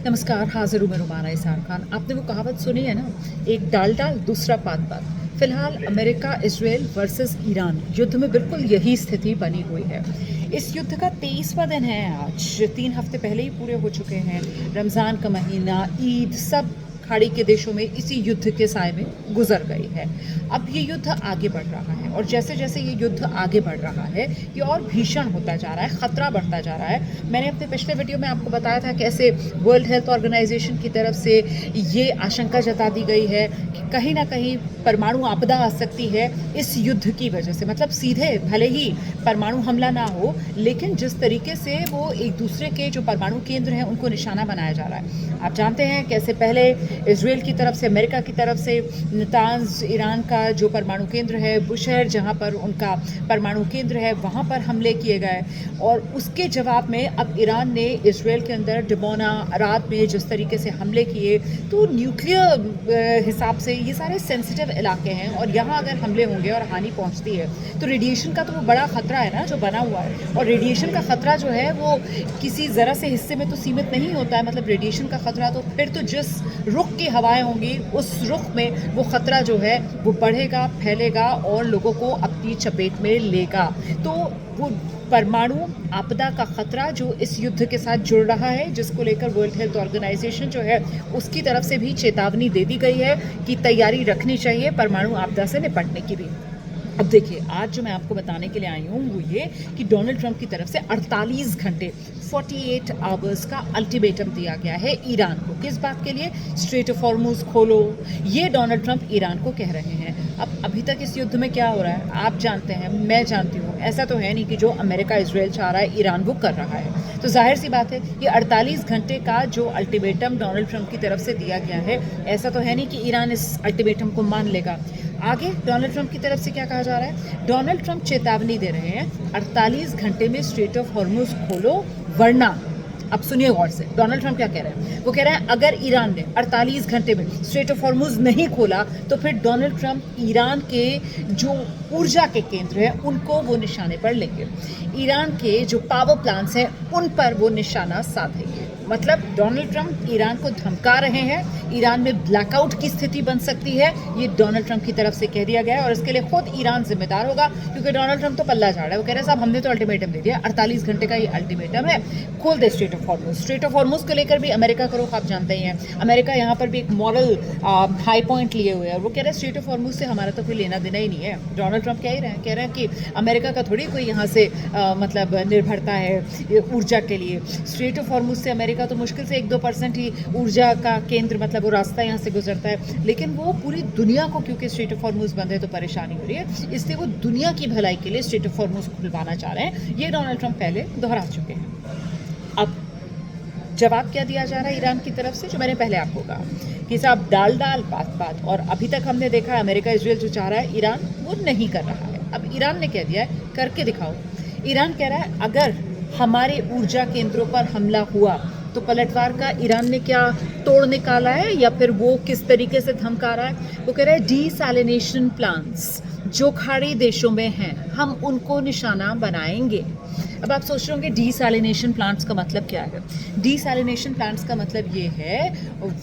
नमस्कार, हाज़िर हूँ मैं रुमाना इसार खान। आपने वो कहावत सुनी है ना, एक डाल डाल दूसरा पात पात। फिलहाल अमेरिका इजराइल वर्सेस ईरान युद्ध में बिल्कुल यही स्थिति बनी हुई है। इस युद्ध का 23वां दिन है आज। 3 हफ्ते पहले ही पूरे हो चुके हैं। रमज़ान का महीना, ईद सब खाड़ी के देशों में इसी युद्ध के साए में गुजर गई है। अब ये युद्ध आगे बढ़ रहा है और जैसे जैसे ये युद्ध आगे बढ़ रहा है, ये और भीषण होता जा रहा है, ख़तरा बढ़ता जा रहा है। मैंने अपने पिछले वीडियो में आपको बताया था कैसे वर्ल्ड हेल्थ ऑर्गेनाइजेशन की तरफ से ये आशंका जता दी गई है कि कहीं ना कहीं परमाणु आपदा आ सकती है इस युद्ध की वजह से। मतलब सीधे भले ही परमाणु हमला ना हो, लेकिन जिस तरीके से वो एक दूसरे के जो परमाणु केंद्र हैं उनको निशाना बनाया जा रहा है। आप जानते हैं कैसे पहले इजराइल की तरफ से, अमेरिका की तरफ से नातांज ईरान का जो परमाणु केंद्र है, बुशहर जहां पर उनका परमाणु केंद्र है, वहां पर हमले किए गए। और उसके जवाब में अब ईरान ने इजराइल के अंदर डिमोना, रात में जिस तरीके से हमले किए, तो न्यूक्लियर हिसाब से ये सारे सेंसिटिव इलाके हैं और यहाँ अगर हमले होंगे और हानि पहुँचती है तो रेडिएशन का तो वो बड़ा ख़तरा है ना जो बना हुआ है। और रेडिएशन का ख़तरा जो है वो किसी ज़रा से हिस्से में तो सीमित नहीं होता है। मतलब रेडिएशन का ख़तरा तो फिर तो जिस रुख की हवाएं होंगी उस रुख में वो ख़तरा जो है वो बढ़ेगा, फैलेगा और लोगों को अपनी चपेट में लेगा। तो वो परमाणु आपदा का ख़तरा जो इस युद्ध के साथ जुड़ रहा है, जिसको लेकर वर्ल्ड हेल्थ ऑर्गेनाइजेशन जो है उसकी तरफ से भी चेतावनी दे दी गई है कि तैयारी रखनी चाहिए परमाणु आपदा से निपटने की भी। अब देखिए, आज जो मैं आपको बताने के लिए आई हूँ वो ये कि डोनाल्ड ट्रंप की तरफ से 48 घंटे 48 आवर्स का अल्टीमेटम दिया गया है ईरान को। किस बात के लिए? स्ट्रेट ऑफ हॉर्मुज खोलो, ये डोनाल्ड ट्रंप ईरान को कह रहे हैं। अब अभी तक इस युद्ध में क्या हो रहा है आप जानते हैं, मैं जानती हूँ। ऐसा तो है नहीं कि जो अमेरिका इजराइल चाह रहा है ईरान वो कर रहा है। तो जाहिर सी बात है ये 48 घंटे का जो अल्टीमेटम डोनाल्ड ट्रंप की तरफ से दिया गया है, ऐसा तो है नहीं कि ईरान इस अल्टीमेटम को मान लेगा। आगे डोनाल्ड ट्रंप की तरफ से क्या कहा जा रहा है? डोनाल्ड ट्रंप चेतावनी दे रहे हैं 48 घंटे में स्ट्रेट ऑफ हॉर्मुज खोलो, वरना। अब सुनिए गौर से, डोनाल्ड ट्रंप क्या कह रहे हैं? वो कह रहे हैं अगर ईरान ने 48 घंटे में स्ट्रेट ऑफ हॉर्मुज नहीं खोला तो फिर डोनाल्ड ट्रंप ईरान के जो ऊर्जा के केंद्र हैं उनको वो निशाने पर लेंगे। ईरान के जो पावर प्लांट्स हैं उन पर वो निशाना साधेंगे। मतलब डोनाल्ड ट्रंप ईरान को धमका रहे हैं, ईरान में ब्लैकआउट की स्थिति बन सकती है, ये डोनाल्ड ट्रंप की तरफ से कह दिया गया है। और इसके लिए खुद ईरान जिम्मेदार होगा, क्योंकि डोनाल्ड ट्रंप तो पल्ला झाड़ रहा है। वो कह रहे हैं साहब हमने तो अल्टीमेटम दे दिया, 48 घंटे का ये अल्टीमेटम है, खोल दे strait of Hormuz. Strait of Hormuz को लेकर भी अमेरिका का रुख आप जानते ही हैं। अमेरिका यहाँ पर भी एक मॉरल हाई पॉइंट लिए हुए है और वो कह रहे हैं स्ट्रेट ऑफ हॉर्मुज से हमारा तो कोई लेना देना ही नहीं है। डोनाल्ड ट्रंप कह ही रहे हैं, कह रहे हैं कि अमेरिका का थोड़ी कोई यहाँ से मतलब निर्भरता है ऊर्जा के लिए। स्ट्रेट ऑफ हॉर्मुज से अमेरिका तो मुश्किल से 1-2% ही ऊर्जा का केंद्र, मतलब वो रास्ता यहाँ से गुजरता है, लेकिन वो पूरी दुनिया को, क्योंकि स्ट्रेट ऑफ हॉर्मुज बंद है तो परेशानी हो रही है, इसलिए वो दुनिया की भलाई के लिए स्ट्रेट ऑफ हॉर्मुज खुलवाना चाह रहे हैं। ये डोनाल्ड ट्रंप पहले दोहरा चुके हैं। अब जवाब क्या दिया जा रहा है ईरान की तरफ से, जो मैंने पहले आपको कहा कि साहब डाल डाल बात बात। और अभी तक हमने देखा है अमेरिका इजराइल जो चाह रहा है ईरान वो नहीं कर रहा है। अब ईरान ने कह दिया है करके दिखाओ। ईरान कह रहा है अगर हमारे ऊर्जा केंद्रों पर हमला हुआ तो पलटवार का ईरान ने क्या तोड़ निकाला है या फिर वो किस तरीके से धमका रहा है? वो कह रहा है डीसैलिनेशन प्लांट्स जो खाड़ी देशों में हैं हम उनको निशाना बनाएंगे। अब आप सोच रहे होंगे डीसैलिनेशन प्लांट्स का मतलब क्या है? डीसैलिनेशन प्लांट्स का मतलब ये है,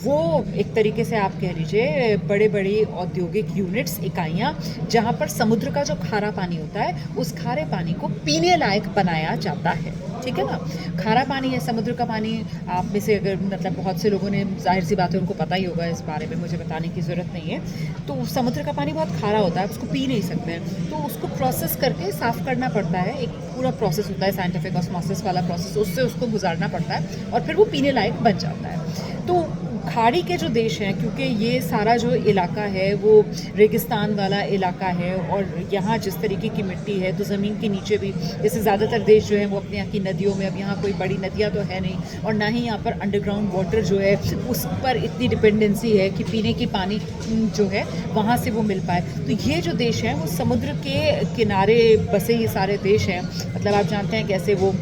वो एक तरीके से आप कह लीजिए बड़े बड़ी औद्योगिक यूनिट्स, इकाइयाँ, जहाँ पर समुद्र का जो खारा पानी होता है उस खारे पानी को पीने लायक बनाया जाता है। ठीक है ना? खारा पानी है, समुद्र का पानी। आप में से अगर मतलब बहुत से लोगों ने, जाहिर सी बात है उनको पता ही होगा इस बारे में, मुझे बताने की ज़रूरत नहीं है। तो समुद्र का पानी बहुत खारा होता है, उसको पी नहीं सकते हैं, तो उसको प्रोसेस करके साफ़ करना पड़ता है। एक पूरा प्रोसेस होता है, साइंटिफिक ऑस्मोसिस वाला प्रोसेस, उससे उसको गुजारना पड़ता है और फिर वो पीने लायक बन जाता है। तो खाड़ी के जो देश हैं, क्योंकि ये सारा जो इलाका है वो रेगिस्तान वाला इलाका है और यहाँ जिस तरीके की मिट्टी है तो ज़मीन के नीचे भी, जैसे ज़्यादातर देश जो हैं वो अपने यहाँ की नदियों में, अब यहाँ कोई बड़ी नदियाँ तो है नहीं और ना ही यहाँ पर अंडरग्राउंड वाटर जो है उस पर इतनी डिपेंडेंसी है कि पीने की पानी जो है वहाँ से वो मिल पाए। तो ये जो देश हैं वो समुद्र के किनारे बसे ये सारे देश हैं। मतलब आप जानते हैं कैसे वो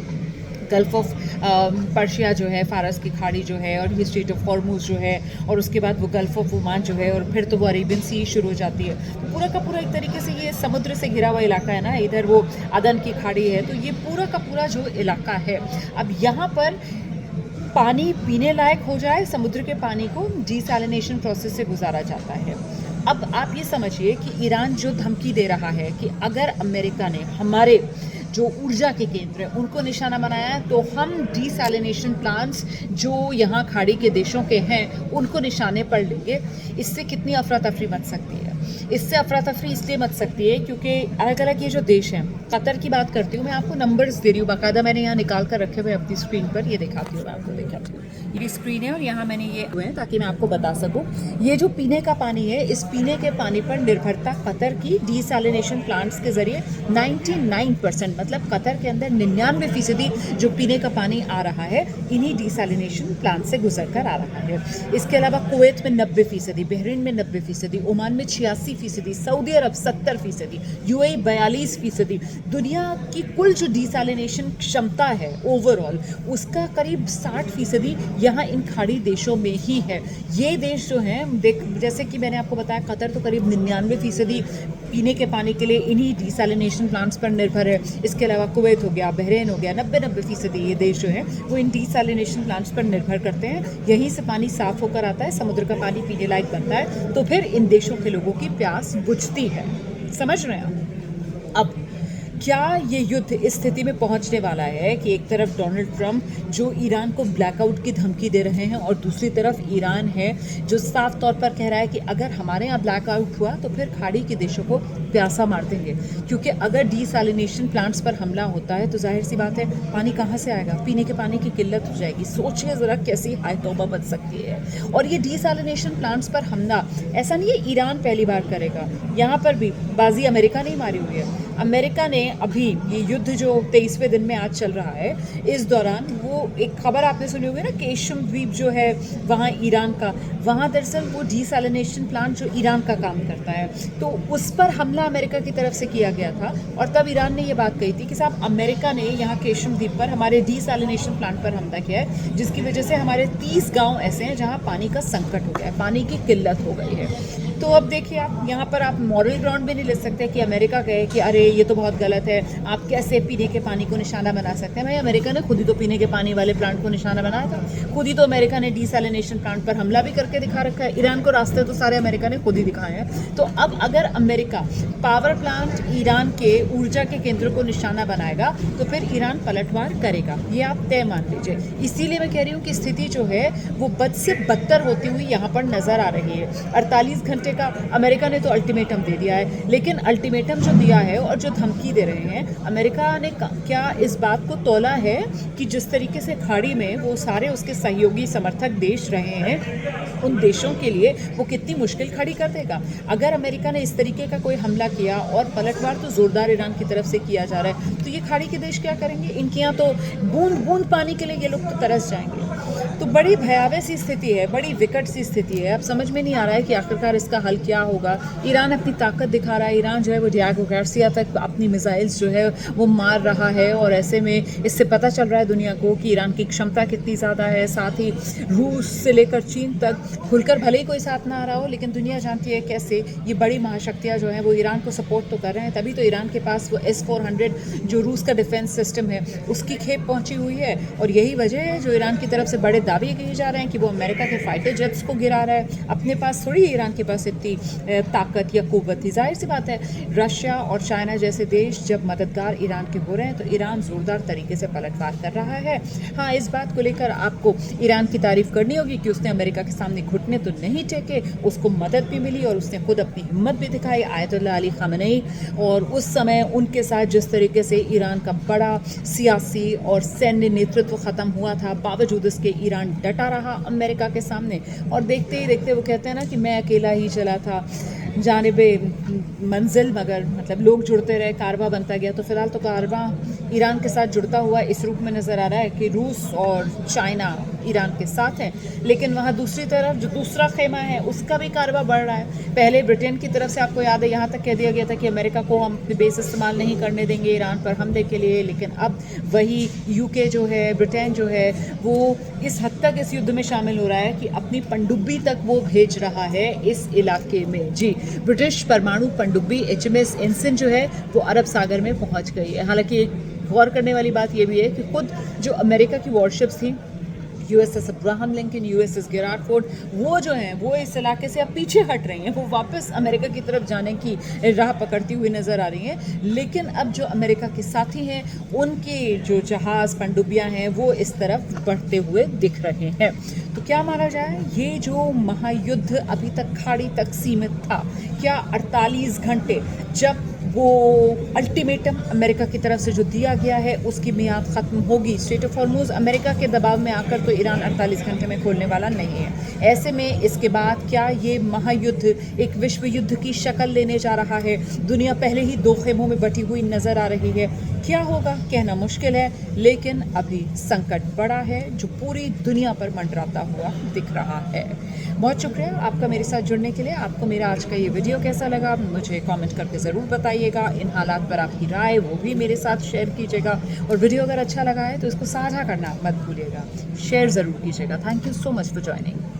गल्फ ऑफ पर्शिया जो है, फारस की खाड़ी जो है, और ये स्ट्रेट ऑफ हॉर्मुज जो है, और उसके बाद वो गल्फ ऑफ ओमान जो है, और फिर तो वो अरेबियन सी शुरू हो जाती है। तो पूरा का पूरा एक तरीके से ये समुद्र से घिरा हुआ इलाका है ना, इधर वो अदन की खाड़ी है, तो ये पूरा का पूरा जो इलाका है। अब यहाँ पर पानी पीने लायक हो जाए, समुद्र के पानी को डिसैलिनेशन प्रोसेस से गुजारा जाता है। अब आप ये समझिए कि ईरान जो धमकी दे रहा है कि अगर अमेरिका ने हमारे जो ऊर्जा के केंद्र हैं उनको निशाना बनाया है तो हम डिसैलिनेशन प्लांट्स जो यहाँ खाड़ी के देशों के हैं उनको निशाने पर लेंगे। इससे कितनी अफरा तफरी मच सकती है। इससे अफरा तफरी इसलिए मच सकती है क्योंकि अलग अलग ये जो देश हैं, कतर की बात करती हूँ मैं, आपको नंबर्स दे रही हूँ, बाकायदा मैंने यहाँ निकाल कर रखे हुए अपनी स्क्रीन पर, ये दिखाती हूँ मैं आपको, दिखाती हूँ। ये स्क्रीन है और यहाँ मैंने ये हुए हैं ताकि मैं आपको बता सकूँ। ये जो पीने का पानी है, इस पीने के पानी पर निर्भरता कतर की डिसैलिनेशन प्लांट्स के जरिए 99%, मतलब कतर के अंदर 99% जो पीने का पानी आ रहा है इन्हीं डिसैलिनेशन प्लांट से गुजर कर आ रहा है। इसके अलावा कुवैत में 90%, बहरीन में 90%, ओमान में 86%, सऊदी अरब 70%, यूएई 42%। दुनिया की कुल जो डिसैलिनेशन क्षमता है ओवरऑल उसका करीब 60% यहाँ इन खाड़ी देशों में ही है। ये देश जो हैं, जैसे कि मैंने आपको बताया, कतर तो करीब 99% पीने के पानी के लिए इन्हीं डिसैलिनेशन प्लांट्स पर निर्भर है। इसके अलावा कुवैत हो गया, बहरीन हो गया, 90% ये देश जो है वो इन डिसैलिनेशन प्लांट्स पर निर्भर करते हैं। यहीं से पानी साफ होकर आता है, समुद्र का पानी पीने लायक बनता है, तो फिर इन देशों के लोगों की प्यास बुझती है। समझ रहे हैं आप? अब क्या ये युद्ध इस स्थिति में पहुंचने वाला है कि एक तरफ डोनाल्ड ट्रंप जो ईरान को ब्लैकआउट की धमकी दे रहे हैं और दूसरी तरफ ईरान है जो साफ तौर पर कह रहा है कि अगर हमारे यहाँ ब्लैकआउट हुआ तो फिर खाड़ी के देशों को प्यासा मार देंगे, क्योंकि अगर डिसैलिनेशन प्लांट्स पर हमला होता है तो जाहिर सी बात है पानी कहाँ से आएगा, पीने के पानी की किल्लत हो जाएगी। सोचिए ज़रा कैसी हाय तौबा बच सकती है। और ये डिसैलिनेशन प्लांट्स पर हमला ऐसा नहीं है ईरान पहली बार करेगा, यहाँ पर भी बाजी अमेरिका नहीं मारी हुई है। अमेरिका ने अभी ये युद्ध जो 23वें दिन में आज चल रहा है, इस दौरान वो एक खबर आपने सुनी होगी ना, केशम द्वीप जो है वहाँ ईरान का, वहाँ दरअसल वो डिसैलिनेशन प्लांट जो ईरान का काम करता है, तो उस पर हमला अमेरिका की तरफ से किया गया था। और तब ईरान ने ये बात कही थी कि साहब अमेरिका ने यहाँ केशम द्वीप पर हमारे डिसैलिनेशन प्लांट पर हमला किया है, जिसकी वजह से हमारे 30 गाँव ऐसे हैं जहाँ पानी का संकट हो गया है, पानी की किल्लत हो गई है। तो अब देखिए आप यहाँ पर आप मॉरल ग्राउंड भी नहीं ले सकते कि अमेरिका कहे कि अरे ये तो बहुत गलत है, आप कैसे पीने के पानी को निशाना बना सकते हैं। भाई अमेरिका ने खुद ही तो पीने के पानी वाले प्लांट को निशाना बनाया था, खुद ही तो अमेरिका ने डिसैलिनेशन प्लांट पर हमला भी करके दिखा रखा है। ईरान को रास्ते तो सारे अमेरिका ने खुद ही दिखाए हैं। तो अब अगर अमेरिका पावर प्लांट ईरान के ऊर्जा के केंद्र को निशाना बनाएगा तो फिर ईरान पलटवार करेगा, ये आप तय मान लीजिए। इसीलिए मैं कह रही हूँ कि स्थिति जो है वो बद से बदतर होती हुई यहाँ पर नजर आ रही है। 48 घंटे का अमेरिका ने तो अल्टीमेटम दे दिया है, लेकिन अल्टीमेटम जो दिया है और जो धमकी दे रहे हैं, अमेरिका ने क्या इस बात को तौला है कि जिस तरीके से खाड़ी में वो सारे उसके सहयोगी समर्थक देश रहे हैं, उन देशों के लिए वो कितनी मुश्किल खड़ी कर देगा। अगर अमेरिका ने इस तरीके का कोई हमला किया और पलटवार तो जोरदार ईरान की तरफ से किया जा रहा है, तो ये खाड़ी के देश क्या करेंगे? इनके यहाँ तो बूंद बूंद पानी के लिए ये लोग तो तरस जाएंगे। तो बड़ी भयावह सी स्थिति है, बड़ी विकट सी स्थिति है। अब समझ में नहीं आ रहा है कि आखिरकार इसका हल क्या होगा। ईरान अपनी ताकत दिखा रहा है, ईरान जो है वो डियागो गार्सिया तक अपनी मिसाइल्स जो है वो मार रहा है, और ऐसे में इससे पता चल रहा है दुनिया को कि ईरान की क्षमता कितनी ज़्यादा है। साथ ही रूस से लेकर चीन तक खुलकर भले ही कोई साथ ना आ रहा हो, लेकिन दुनिया जानती है कैसे ये बड़ी महाशक्तियाँ जो हैं वो ईरान को सपोर्ट तो कर रहे हैं। तभी तो ईरान के पास वो S-400 जो रूस का डिफेंस सिस्टम है उसकी खेप पहुँची हुई है, और यही वजह है जो ईरान की तरफ से बड़े दावे किए जा रहे हैं कि वो अमेरिका के फाइटर जेट्स को गिरा रहा है। अपने पास थोड़ी ईरान के पास इतनी ताकत या कुव्वत थी। जाहिर सी बात है रशिया और चाइना जैसे देश जब मददगार ईरान के हो रहे हैं तो ईरान ज़ोरदार तरीके से पलटवार कर रहा है। हाँ, इस बात को लेकर आपको ईरान की तारीफ करनी होगी कि उसने अमेरिका के सामने घुटने तो नहीं टेके, उसको मदद भी मिली और उसने खुद अपनी हिम्मत भी दिखाई। आयतुल्लाह अली खामेनी और उस समय उनके साथ जिस तरीके से ईरान का बड़ा सियासी और सैन्य नेतृत्व ख़त्म हुआ था, बावजूद इसके ईरान डटा रहा अमेरिका के सामने। और देखते ही देखते वो कहते हैं ना कि मैं अकेला ही चला था जानिबे मंजिल, मगर मतलब लोग जुड़ते रहे, कारवा बनता गया। तो फिलहाल तो कारवा ईरान के साथ जुड़ता हुआ इस रूप में नज़र आ रहा है कि रूस और चाइना ईरान के साथ हैं, लेकिन वहाँ दूसरी तरफ जो दूसरा खेमा है उसका भी कारवा बढ़ रहा है। पहले ब्रिटेन की तरफ से आपको याद है यहाँ तक कह दिया गया था कि अमेरिका को हम अपनी बेस इस्तेमाल नहीं करने देंगे ईरान पर हमले के लिए, लेकिन अब वही यूके जो है, ब्रिटेन जो है, वो इस हद तक इस युद्ध में शामिल हो रहा है कि अपनी पनडुब्बी तक वो भेज रहा है इस इलाके में। जी, ब्रिटिश परमाणु पनडुब्बी HMS एनसिन जो है वो अरब सागर में पहुंच गई है। हालांकि एक गौर करने वाली बात यह भी है कि खुद जो अमेरिका की वॉरशिप्स थी USS Abraham Lincoln, USS Gerard Ford, वो जो हैं वो इस इलाके से अब पीछे हट रही हैं, वो वापस अमेरिका की तरफ जाने की राह पकड़ती हुई नज़र आ रही हैं। लेकिन अब जो अमेरिका के साथी हैं उनके जो जहाज़ पनडुब्बियाँ हैं वो इस तरफ बढ़ते हुए दिख रहे हैं। तो क्या माना जाए, ये जो महायुद्ध अभी तक खाड़ी तक सीमित था, क्या 48 घंटे जब वो अल्टीमेटम अमेरिका की तरफ से जो दिया गया है उसकी मियाद ख़त्म होगी, स्ट्रेट ऑफ हॉर्मूज़ अमेरिका के दबाव में आकर तो ईरान 48 घंटे में खोलने वाला नहीं है। ऐसे में इसके बाद क्या ये महायुद्ध एक विश्व युद्ध की शक्ल लेने जा रहा है? दुनिया पहले ही दो खेमों में बटी हुई नज़र आ रही है। क्या होगा कहना मुश्किल है, लेकिन अभी संकट बड़ा है जो पूरी दुनिया पर मंडराता हुआ दिख रहा है। बहुत शुक्रिया आपका मेरे साथ जुड़ने के लिए। आपको मेरा आज का ये वीडियो कैसा लगा मुझे कमेंट करके ज़रूर बताइएगा। इन हालात पर आपकी राय वो भी मेरे साथ शेयर कीजिएगा, और वीडियो अगर अच्छा लगा है तो इसको साझा करना मत भूलिएगा, शेयर ज़रूर कीजिएगा। Thank you so much for joining.